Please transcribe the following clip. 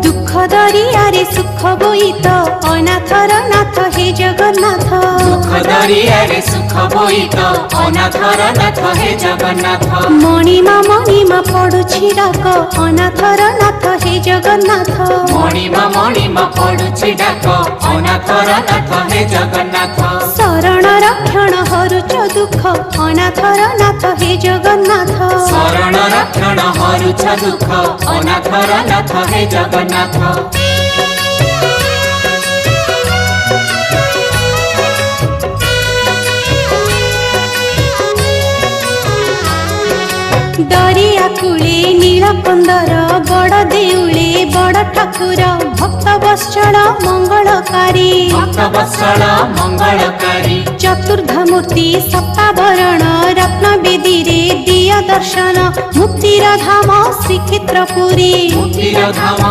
दुख दरियारे सुख बोईत अनाथर नाथ हे जगन्नाथ। दुख दरियारे सुख बोईत अनाथर नाथ हे जगन्नाथ। मणिमा पडुछि डाक अनाथर नाथ हे जगन्नाथ। मणिमा पडुछि डाक अनाथर नाथ हे जगन्नाथ। शरण रक्षण हरुच दुख अनाथर नाथ हे जगन्नाथ। शरण रक्षण हरुच दुख अनाथर नाथ हे जगन्नाथ। दरिया कूले नीलकंदर बड़ देउले बड़ ठाकुर भक्त वत्सल मंगलकारी। भक्त वत्सल मंगलकारी। चतुर्धमूर्ति सप्तावरण रत्न बेदी रे दिय दर्शन मुक्तिर धाम श्रीक्षेत्रपुरी। मुक्तिर धाम